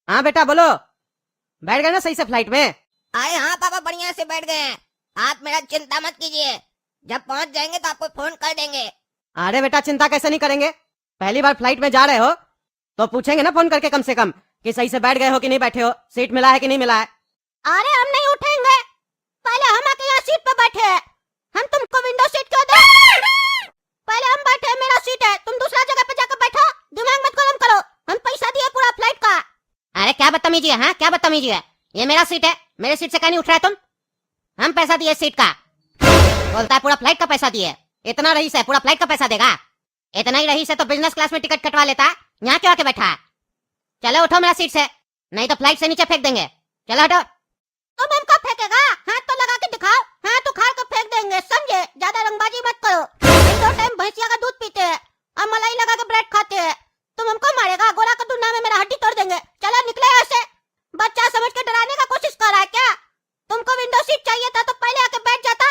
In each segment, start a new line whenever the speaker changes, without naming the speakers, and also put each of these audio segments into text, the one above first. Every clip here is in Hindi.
हाँ बेटा बोलो, बैठ गए ना सही से फ्लाइट में?
अरे हाँ पापा, बढ़िया से बैठ गए हैं। आप मेरा चिंता मत कीजिए, जब पहुंच जाएंगे तो आपको फोन कर देंगे।
अरे बेटा चिंता कैसे नहीं करेंगे, पहली बार फ्लाइट में जा रहे हो तो पूछेंगे ना फोन करके कम से कम कि सही से बैठ गए हो कि नहीं बैठे हो, सीट मिला है कि नहीं मिला है।
अरे हम नहीं उठेंगे, पहले हम आके यहाँ सीट पे बैठे हैं। हम तुमको विंडो सीट क्यों दें? पहले हम बैठे हैं, मेरा सीट है, तुम दूसरा जगह पे जाकर बैठो। दिमाग मत गरम करो, हम पैसा दिए पूरा फ्लाइट का। अरे क्या बदतमीजी है, हाँ क्या बदतमीजी है? ये मेरा सीट है, मेरे सीट से क्या नहीं उठ रहा है तुम? हम पैसा दिए सीट का, बोलता है पूरा फ्लाइट का पैसा दिए। इतना रईस है, पूरा फ्लाइट का पैसा देगा? इतना ही रईस है तो बिजनेस क्लास में टिकट कटवा लेता, यहाँ क्यों आके बैठा है? चलो उठो मेरा सीट से, नहीं तो फ्लाइट से नीचे फेंक देंगे। चलो हटो। तुम हमको फेंकेगा? हाथ तो लगा के दिखाओ, हाथ उखाड़ कर फेंक देंगे, समझे? ज्यादा रंगबाजी मत करो। दो टाइम भैंसिया का दूध पीते हैं और मलाई लगा के ब्रेड खाते हैं, तुम हमको मारेगा? गोरा का दुनिया में मेरा हड्डी तोड़ देंगे। चलो निकले ऐसे, बच्चा समझ के डराने का कोशिश कर रहा है क्या? तुमको विंडो सीट चाहिए था तो पहले आके बैठ जाता।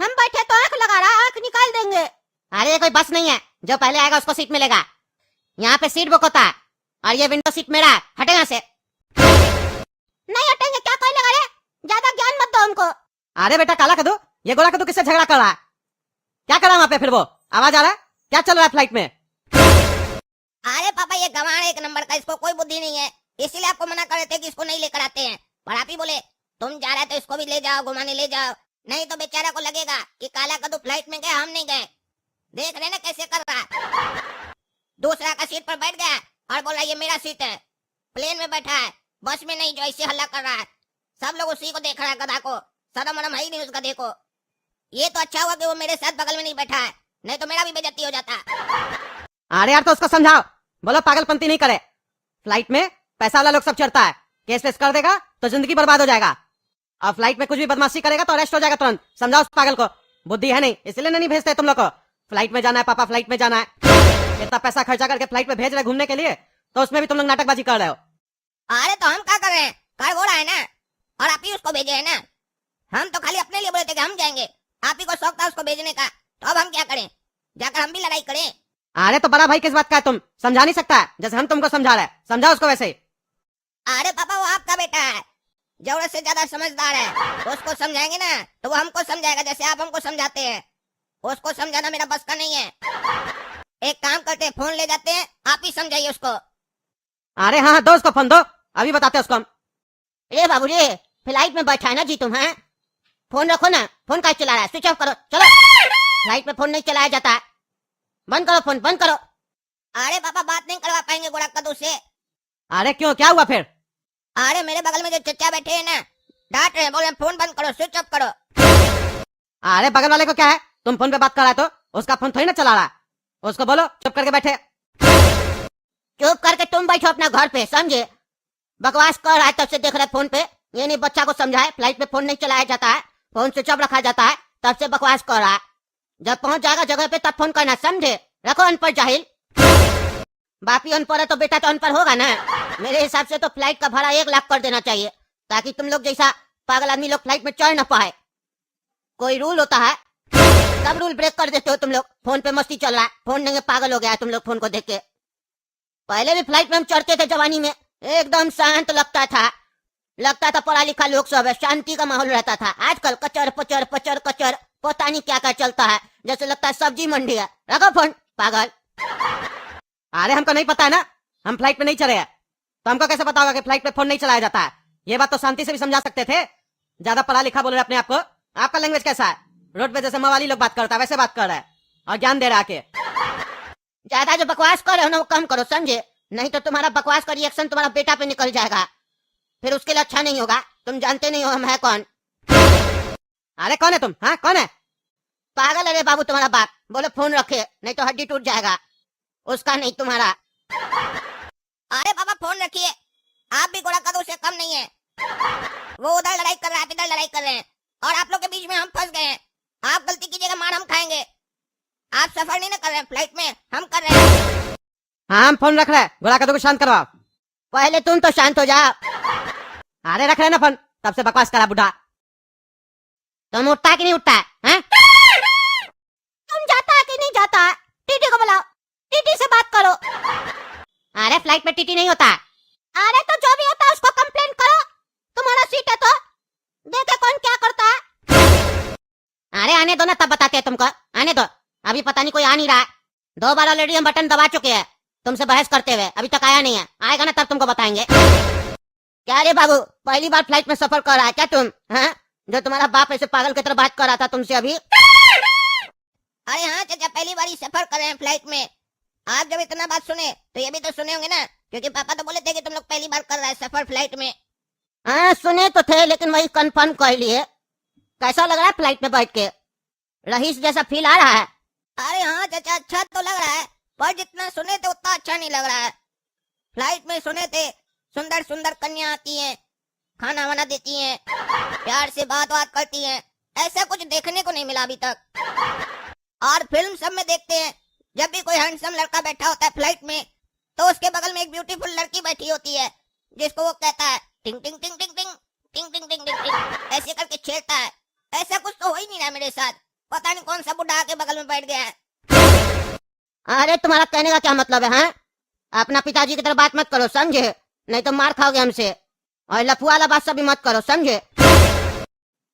हम बैठे तो आंख लगा रहा, आंख निकाल देंगे। अरे कोई बस नहीं है, जो पहले आएगा उसको सीट मिलेगा। यहाँ पे सीट बुक होता है और ये विंडो सीट मेरा है, हटे यहाँ से। नहीं हटेंगे, क्या कहने लगा रे? ज्यादा ज्ञान मत दो हमको।
अरे बेटा काला कदू, ये गोरा कदू किससे झगड़ा कर रहा है? क्या कर रहा है वहाँ पे? फिर वो आवाज आ रहा है, क्या चल रहा है फ्लाइट में?
अरे पापा ये गंवार एक नंबर का, इसको कोई बुद्धि नहीं है, इसीलिए आपको मना कर रहे थे कि इसको नहीं लेकर आते हैं। पर आप ही बोले तुम जा रहे तो इसको भी ले जाओ, घुमाने ले जाओ, नहीं तो बेचारा को लगेगा कि काला कद्दू फ्लाइट में गए, हम नहीं गए। देख रहे ना कैसे कर रहा है, दूसरा का सीट पर बैठ गया और बोला ये मेरा सीट है। प्लेन में बैठा है, बस में नहीं, जो ऐसे हल्ला कर रहा है। सब लोग उसी को देख रहा है, गधा को शर्म वरम है ही नहीं उसका। देखो ये तो अच्छा हुआ कि वो मेरे साथ बगल में नहीं बैठा है, नहीं तो मेरा भी बेइज्जती हो जाता।
अरे यार तो उसको समझाओ, बोलो पागलपंती नहीं करे, फ्लाइट में पैसा वाला लोग सब चढ़ता है, केस वेस कर देगा तो जिंदगी बर्बाद हो जाएगा, और फ्लाइट में कुछ भी बदमाशी करेगा तो अरेस्ट हो जाएगा तुरंत। समझाओ उस पागल को, बुद्धि है नहीं इसलिए नहीं भेजते तुम लोग को। फ्लाइट में जाना है पापा, फ्लाइट में जाना है, इतना पैसा खर्चा करके फ्लाइट में भेज रहे घूमने के लिए, तो उसमें भी तुम लोग नाटकबाजी कर रहे हो।
अरे तो हम क्या कर रहे हैं, कर वो रहा है ना, और आप ही उसको भेजे है ना। हम तो खाली अपने लिए बोले थे कि हम जाएंगे, आप ही को शौक था उसको भेजने का, तो अब हम क्या करें, जाकर हम भी लड़ाई करें?
अरे तो बड़ा भाई किस बात का है, तुम समझा नहीं सकता है जैसे हम तुमको समझा रहे हैं, समझाओ उसको वैसे ही।
अरे पापा वो आपका बेटा है, जरूरत से ज्यादा समझदार है, उसको समझाएंगे ना तो वो हमको समझाएगा जैसे आप हमको समझाते हैं। उसको समझाना मेरा बस का नहीं है। एक काम करते हैं, फोन ले जाते हैं, आप ही समझाइए उसको।
अरे हाँ दो उसको फोन दो, अभी बताते हैं उसको हम।
ए बाबू जी, फ्लाइट में बैठा है ना जी तुम, हैं? फोन रखो ना, फोन का चला रहा है, स्विच ऑफ करो। चलो, फ्लाइट में फोन नहीं चलाया जाता है, बंद करो फोन, बंद करो। अरे पापा बात नहीं करवा पाएंगे गोरा कद्दू से।
अरे क्यों, क्या हुआ फिर?
अरे मेरे बगल में जो चचा बैठे हैं ना, डांट रहे हैं, बोल रहे हैं फोन बंद करो, स्विच ऑफ करो।
अरे बगल वाले को क्या है, तुम फोन पे बात कर रहा है तो उसका फोन थोड़ी ना चला रहा है, उसको बोलो चुप करके बैठे।
चुप करके तुम बैठो अपना घर पे, समझे? बकवास कर रहा है तब से देख रहे फोन पे, ये नहीं बच्चा को समझाए फ्लाइट में फोन नहीं चलाया जाता है, फोन स्विच ऑफ रखा जाता है, तब से बकवास कर रहा है। जब पहुंच जाएगा जगह पे तब फोन करना, समझे? रखो अनपढ़ जाहिल। बापी अनपढ़ है तो बेटा तो अनपढ़ होगा ना। मेरे हिसाब से तो फ्लाइट का भाड़ा 1 लाख कर देना चाहिए, ताकि तुम लोग जैसा पागल आदमी लोग फ्लाइट में चढ़ ना पाए। कोई रूल होता है, सब रूल ब्रेक कर देते हो तुम लोग। फोन पे मस्ती चल रहा है, फोन नहीं है, पागल हो गया है तुम लोग फोन को देख के। पहले भी फ्लाइट में हम चढ़ते थे जवानी में, एकदम शांत लगता था पढ़ा लिखा लोग सब है, शांति का माहौल रहता था। आजकल कचर पचर पचर कचर, पता नहीं क्या क्या चलता है, जैसे लगता है सब्जी मंडी है। रखो फोन पागल।
अरे हमको नहीं पता है ना, हम फ्लाइट में नहीं चढ़े हैं, तो हमको कैसे पता होगा कि फ्लाइट में फोन नहीं चलाया जाता है? ये बात तो शांति से भी समझा सकते थे, ज्यादा पढ़ा लिखा बोल रहे अपने आप को। आपका लैंग्वेज कैसा है, रोड पे जैसे मवाली लोग बात करता है वैसे बात कर रहा है, और ज्ञान दे रहा है।
ज्यादा जो बकवास कर रहे हो ना वो कम करो, समझे? नहीं तो तुम्हारा बकवास का रिएक्शन तुम्हारा बेटा पे निकल जाएगा, फिर उसके लिए अच्छा नहीं होगा। तुम जानते नहीं हो हम है कौन।
अरे कौन है तुम, हाँ कौन है?
पागल है बाबू तुम्हारा बाप, बोलो फोन रखे नहीं तो हड्डी टूट जाएगा, उसका नहीं तुम्हारा। अरे पापा फोन रखिए, आप भी गोरा कद्दू से कम नहीं है। वो उधर लड़ाई कर रहा है, आप इधर लड़ाई कर रहे हैं, और आप लोग के बीच में हम फंस गए हैं। आप गलती कीजिएगा, मार हम खाएंगे। आप सफर नहीं ना कर रहे हैं फ्लाइट में, हम कर रहे हैं।
हाँ हम फोन रख रहे हैं, गोरा कद्दू को शांत करवाओ।
पहले तुम तो शांत हो जाओ।
अरे रख रहे ना फोन, तब से बकवास करा बुढ़ा।
तुम उठता है कि नहीं उठता है, हैं? तुम जाता है कि नहीं जाता है? टीटी को बुलाओ, टीटी से बात करो। अरे फ्लाइट में टीटी नहीं होता। अरे तो जो
अभी पता नहीं कोई आ नहीं रहा है। 2 बार ऑलरेडी हम बटन दबा चुके हैं तुमसे बहस करते हुए, अभी तक आया नहीं है। आएगा ना तब तुमको बताएंगे। क्या रे बाबू, पहली बार फ्लाइट में सफर कर रहा है क्या तुम? हैं? जो तुम्हारा बाप ऐसे पागल की तरह बात कर रहा था तुमसे अभी।
अरे हाँ चाचा, पहली बार ही सफर कर रहे हैं फ्लाइट में। आप जब इतना बात सुने तो ये भी तो सुने होंगे ना, क्योंकि पापा तो बोले थे कि तुम लोग पहली बार कर रहे हैं सफर फ्लाइट में।
हाँ सुने तो थे, लेकिन वही कंफर्म कर लिए। कैसा लग रहा है फ्लाइट में बैठ के? रईस जैसा फील आ रहा है?
अरे हाँ चाचा, अच्छा तो लग रहा है, पर जितना सुने थे उतना अच्छा नहीं लग रहा है। फ्लाइट में सुने थे सुंदर सुंदर कन्या आती हैं, खाना वाना देती हैं, प्यार से बात करती हैं। ऐसा कुछ देखने को नहीं मिला अभी तक। और फिल्म सब में देखते हैं, जब भी कोई हैंडसम लड़का बैठा होता है फ्लाइट में, तो उसके बगल में एक ब्यूटीफुल लड़की बैठी होती है, जिसको वो कहता है टिंग टिंग टिंग टिंग टिंग टिंग टिंग टिंग टिंग टिंग, ऐसे करके छेड़ता है। ऐसा कुछ तो हो ही नहीं रहा मेरे साथ, पता नहीं कौन सा बुढ़ा के बगल में बैठ गया है।
अरे तुम्हारा कहने का क्या मतलब है? अपना पिताजी की तरह बात मत करो समझे, नहीं तो मार खाओगे हमसे। और लफुआ वाला बात सब भी मत करो समझे।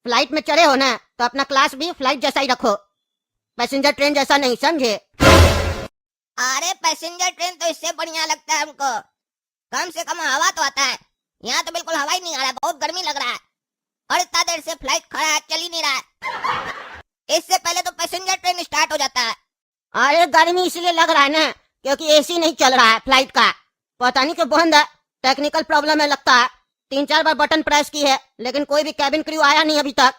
फ्लाइट में चढ़े हो ना तो अपना क्लास भी फ्लाइट जैसा ही रखो, पैसेंजर ट्रेन जैसा नहीं, समझे?
अरे पैसेंजर ट्रेन तो इससे बढ़िया लगता है हमको, कम से कम हवा तो आता है। यहाँ तो बिल्कुल हवा ही नहीं आ रहा है, बहुत गर्मी लग रहा है। और इतना देर से फ्लाइट खड़ा है, चल ही नहीं रहा है। इससे पहले तो पैसेंजर ट्रेन स्टार्ट हो जाता है।
अरे गर्मी इसलिए लग रहा है ना क्योंकि एसी नहीं चल रहा है फ्लाइट का, पता नहीं क्यों बंद है, टेक्निकल प्रॉब्लम है लगता है। 3-4 बार बटन प्रेस की है लेकिन कोई भी कैबिन क्रू आया नहीं अभी तक।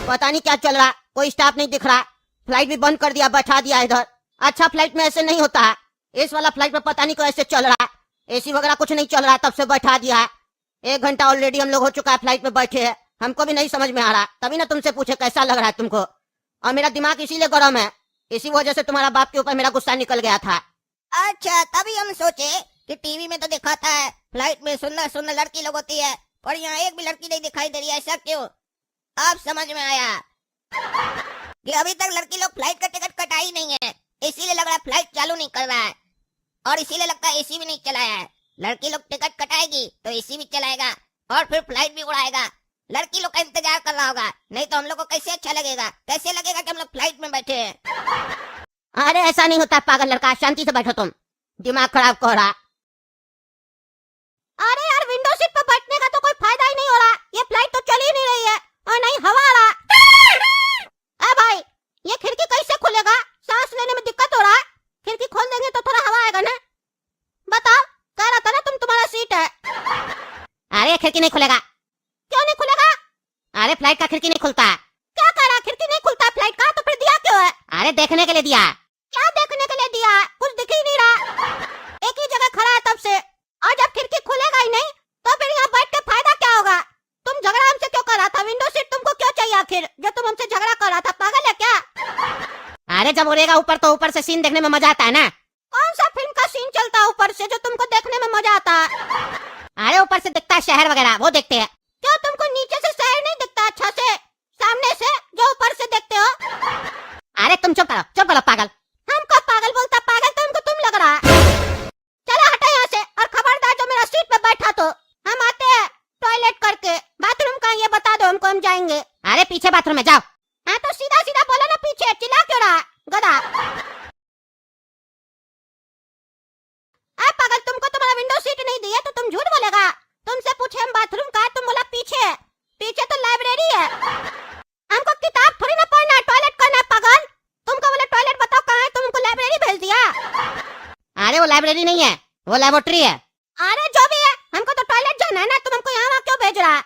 पता नहीं क्या चल रहा है, कोई स्टाफ नहीं दिख रहा। फ्लाइट भी बंद कर दिया, बैठा दिया इधर। अच्छा फ्लाइट में ऐसे नहीं होता है, इस वाला फ्लाइट में पता नहीं क्यों ऐसे चल रहा है, एसी वगैरह कुछ नहीं चल रहा है, तब से बैठा दिया है। 1 घंटा ऑलरेडी हम लोग हो चुका है फ्लाइट में बैठे हैं, हमको भी नहीं समझ में आ रहा, तभी ना तुमसे पूछे कैसा लग रहा है तुमको। और मेरा दिमाग इसीलिए गर्म है, इसी वजह से तुम्हारा बाप के ऊपर मेरा गुस्सा निकल गया था।
अच्छा, तभी हम सोचे कि टीवी में तो दिखाता है फ्लाइट में सुंदर सुंदर लड़की लोग होती है, पर यहाँ एक भी लड़की नहीं दिखाई दे रही है, ऐसा क्यों? अब समझ में आया कि अभी तक लड़की लोग फ्लाइट का टिकट कटाई नहीं है, इसीलिए लग रहा है फ्लाइट चालू नहीं कर रहा है। और इसीलिए लगता है एसी भी नहीं चलाया है। लड़की लोग टिकट कटाएगी तो एसी भी चलाएगा और फिर फ्लाइट भी उड़ाएगा। लड़की लोग का इंतजार कर रहा होगा, नहीं तो हम लोग को कैसे अच्छा लगेगा, कैसे लगेगा कि हम लोग फ्लाइट में बैठे हैं।
अरे ऐसा नहीं होता पागल लड़का, शांति से बैठो, तुम दिमाग खराब कर रहा।
अरे यार, विंडो सीट पर बैठने का तो कोई फायदा ही नहीं हो रहा, ये फ्लाइट तो चल ही नहीं रही है और नहीं हवा आ रहा। ए भाई, ये खिड़की कैसे खुलेगा? सांस लेने में दिक्कत हो रहा है, खिड़की खोल देंगे तो थोड़ा हवा आएगा ना। बताओ, कह रहा था ना तुम्हारा सीट है।
अरे खिड़की नहीं खुलेगा।
क्यों नहीं खुलेगा?
अरे फ्लाइट का खिड़की नहीं खुलता है।
क्या कह रहा, खिड़की नहीं खुलता फ्लाइट का? तो फिर दिया क्यों है?
अरे देखने के लिए दिया।
क्या देखने के लिए दिया? कुछ दिख ही नहीं रहा, एक ही जगह खड़ा है तब से। और जब खिड़की खुलेगा ही नहीं तो फिर यहाँ बैठ के फायदा क्या होगा? तुम झगड़ा हमसे क्यों कर रहा था? विंडो सीट तुमको क्यों चाहिए आखिर, जो तुम हमसे झगड़ा कर रहा था? पागल है क्या?
अरे जब उड़ेगा ऊपर तो ऊपर से सीन देखने में मजा आता है ना।
कौन सा फिल्म का सीन चलता है ऊपर से जो तुमको देखने में मजा आता है?
अरे ऊपर से दिखता है शहर वगैरह, वो देखते हैं।
क्यों तुमको नीचे से शहर नहीं दिखता अच्छा से, सामने से जो ऊपर से देखते हो?
अरे तुम चुप करो पागल।
हमको पागल बोलता? पागल तो हमको तुम लग रहा है। चलो हटो यहाँ से, और खबरदार जो मेरा सीट पे बैठा तो हम आते हैं टॉयलेट करके। बाथरूम का ये बता दो हमको, हम जाएंगे।
अरे पीछे बाथरूम में जाओ।
हाँ तो सीधा सीधा बोलो ना, पीछे चिल्ला क्यों रहा गधा? पागल, तुमको तुम्हारा विंडो सीट नहीं दी है तो तुम झूठ बोलेगा। तुमसे पूछे हम बाथरूम का, तुम बोला पीछे। पीछे तो लाइब्रेरी है, हमको किताब थोड़ी ना पढ़ना है, टॉयलेट करना है। पागल, तुमको बोले टॉयलेट बताओ कहाँ है, तुमको लाइब्रेरी भेज दिया।
अरे वो लाइब्रेरी नहीं है, वो लेबोरेटरी है।
अरे जो भी है, हमको तो टॉयलेट जाना है ना, तुम हमको यहाँ क्यों भेज रहा?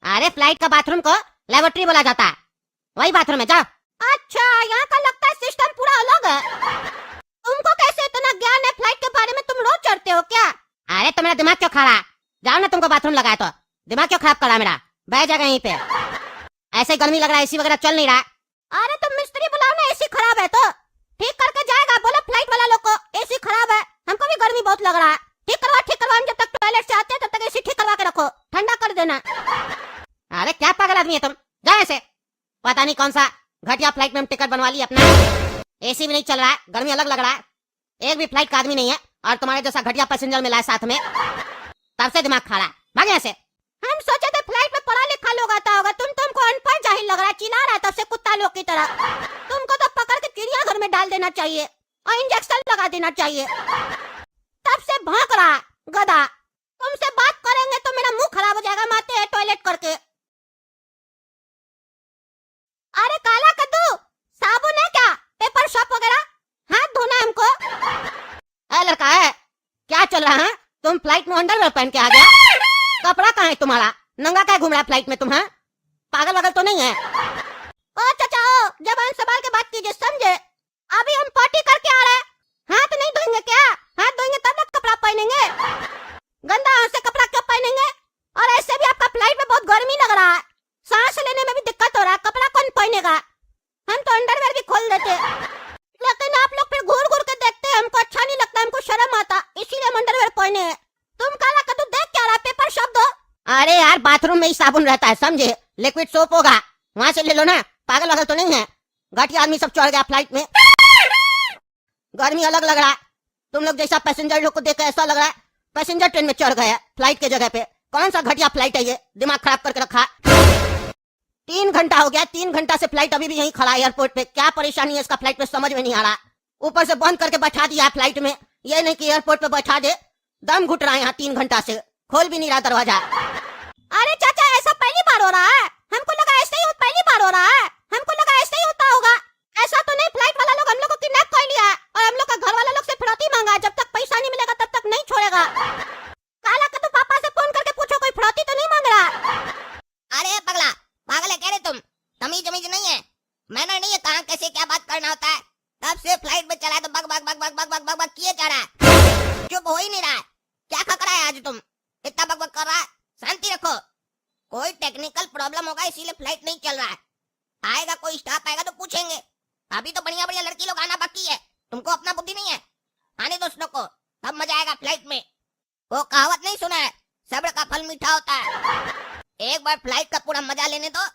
अरे फ्लाइट का बाथरूम को लेबोरेटरी बोला जाता है, वही बाथरूम है, जाओ।
अच्छा, यहाँ का लगता है सिस्टम पूरा अलग है। तुमको कैसे इतना ज्ञान है फ्लाइट के बारे में? तुम रोज चढ़ते हो क्या?
अरे तो मेरा दिमाग क्यों खा रहा? जाओ ना, तुमको बाथरूम लगाया तो दिमाग क्यों खराब करा मेरा? बैठ जाएगा यहीं पे, ऐसे गर्मी लग रहा है, एसी वगैरह चल नहीं रहा।
अरे तुम मिस्त्री बुलाओ ना, एसी खराब है तो ठीक करके जाएगा। बोलो फ्लाइट वाला लोग को एसी खराब है, हमको भी गर्मी बहुत लग रहा है। ठीक करवा, हम जब तक टॉयलेट से आते हैं तब तक एसी ठीक करवा के रखो, ठंडा कर देना।
अरे क्या पागल आदमी है तुम, जाओ ऐसे। पता नहीं कौन सा घटिया फ्लाइट में हम टिकट बनवा ली अपना, एसी भी नहीं चल रहा है, गर्मी अलग लग रहा है, एक भी फ्लाइट का आदमी नहीं है, और तुम्हारे जैसा घटिया पैसेंजर मिला है साथ में, तब से दिमाग खा रहा है। भाग यहाँ से।
हम सोचे थे फ्लाइट में पढ़ा लिखा लोग आता होगा, तुम तुमको अनपढ़ जाहिल लग रहा है, चिल्ला रहा है तब से कुत्ता लोग की तरह। तुमको तो पकड़ अंदर में डाल देना चाहिए और इंजेक्शन लगा देना चाहिए। तब से भौंक रहा है, गधा। तुमसे बात करेंगे तो मेरा मुंह खराब हो जाएगा, माते हैं टॉयलेट करके। अरे काला कद्दू, साबुन है क्या? पेपर सोप वगैरह? हाथ धोना है हमको।
ए लड़का है, क्या चल रहा है? तुम फ्लाइट में अंडरवेयर पहन के आ गया? कपड़ा कहाँ है तुम्हारा? नंगा क्या घूम रहा है फ्लाइट में तुम? हैं पागल वगल तो नहीं है?
ओ चाचा, ओ जबान संभाल के बात कीजिए, समझे? अभी हम पार्टी करके आ रहे हैं, हाथ नहीं धोएंगे क्या? हाथ धोएंगे तब ना कपड़ा पहनेंगे। गंदा हाथ से कपड़ा क्यों पहनेंगे? और ऐसे भी आपका फ्लाइट में बहुत गर्मी लग रहा है, सांस लेने में भी दिक्कत हो रहा है, कपड़ा कौन पहनेगा? हम तो अंडरवेयर भी खोल देते, लेकिन आप लोग फिर घूर घूर के देखते हैं, हमको अच्छा नहीं लगता, हमको शर्म आता, इसीलिए हम अंडरवेयर पहने हैं। तुम काला कद्दू देख क्या रहा? पेपर सोप दो।
अरे यार, बाथरूम में ही साबुन रहता है, समझे? लिक्विड सोप होगा, वहाँ से ले लो ना। पागल वगल तो नहीं है? घटिया आदमी सब चढ़ गया फ्लाइट में। गर्मी अलग लग रहा है, तुम लोग जैसा पैसेंजर लोग को देख ऐसा लग रहा है पैसेंजर ट्रेन में चढ़ गए हैं फ्लाइट के जगह पे। कौन सा घटिया फ्लाइट है ये, दिमाग खराब करके रखा है। 3 घंटा हो गया, 3 घंटा से फ्लाइट अभी भी यहीं खड़ा है एयरपोर्ट पे। क्या परेशानी है इसका फ्लाइट में, समझ में नहीं आ रहा। ऊपर से बंद करके बैठा दिया फ्लाइट में, ये नहीं कि एयरपोर्ट पे बैठा दे। दम घुट रहा है यहाँ 3 घंटा से, खोल भी नहीं रहा दरवाजा।
अरे चाचा, ऐसा पहली बार हो रहा है? हमको लगा ऐसे ही पहली बार हो रहा है, हमको लगा ऐसे ही होता होगा। ऐसा तो नहीं, फ्लाइट वाला लोग हम लोग को किडनैप कर लिया है और हम लोग का घर वाला लोग से फिरौती मांगा है। जब तक पैसा नहीं मिलेगा तब तक नहीं छोड़ेगा। काला कद्दू, पापा से फोन करके पूछो कोई फिरौती तो नहीं मांग रहा।
अरे पगला, पागल है कह रहे तुम? तमीज नहीं है, मैंने नहीं है कहाँ कैसे क्या बात करना होता है। तब से फ्लाइट में चला है तो bug bug bug bug bug bug bug bug किए जा रहा है, चुप हो ही नहीं रहा है। क्या खकड़ा है आज तुम, इतना बग बग कर रहा है? शांति रखो, कोई टेक्निकल प्रॉब्लम होगा इसीलिए फ्लाइट नहीं चल रहा है। आएगा कोई स्टाफ आएगा तो पूछेंगे। अभी तो बढ़िया बढ़िया लड़की लोग आना बाकी है, तुमको अपना बुद्धि नहीं है? आने दो उसलोग को, तब मजा आएगा फ्लाइट में। वो कहावत नहीं सुना है, सब्र का फल मीठा होता है। एक बार फ्लाइट का पूरा मजा लेने दो,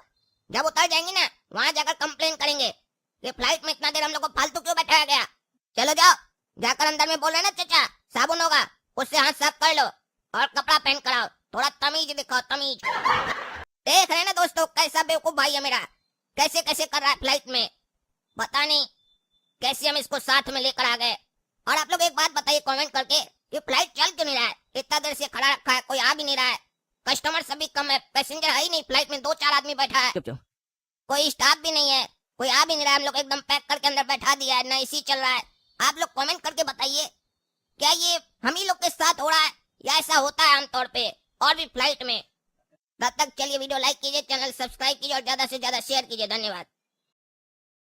जब उतर जाएंगे ना वहाँ जाकर कंप्लेन करेंगे कि फ्लाइट में इतना देर हम लोग को फालतू क्यों बैठाया गया। चलो जाओ, जाकर अंदर में बोल रहे ना चाचा साबुन होगा, उससे हाथ साफ कर लो और कपड़ा पहन कर आओ। थोड़ा तमीज दिखाओ, तमीज। देख रहे ना दोस्तों, कैसा बेवकूफ भाई है मेरा, कैसे कैसे कर रहा है फ्लाइट में। पता नहीं कैसे हम इसको साथ में लेकर आ गए। और आप लोग एक बात बताइए कमेंट करके, ये फ्लाइट चल क्यों नहीं रहा है? इतना देर से खड़ा रखा है, कोई आ भी नहीं रहा है। कस्टमर सभी कम है, पैसेंजर है ही नहीं, फ्लाइट में 2-4 आदमी बैठा है, कोई स्टाफ भी नहीं है, कोई आ भी नहीं रहा है। हम लोग एकदम पैक करके अंदर बैठा दिया है, ना एसी चल रहा है। आप लोग कमेंट करके बताइए, क्या ये हम ही लोग के साथ हो रहा है या ऐसा होता है आमतौर पे और भी फ्लाइट में? तब तक चलिए वीडियो लाइक कीजिए, चैनल सब्सक्राइब कीजिए और ज्यादा से ज्यादा शेयर कीजिए। धन्यवाद।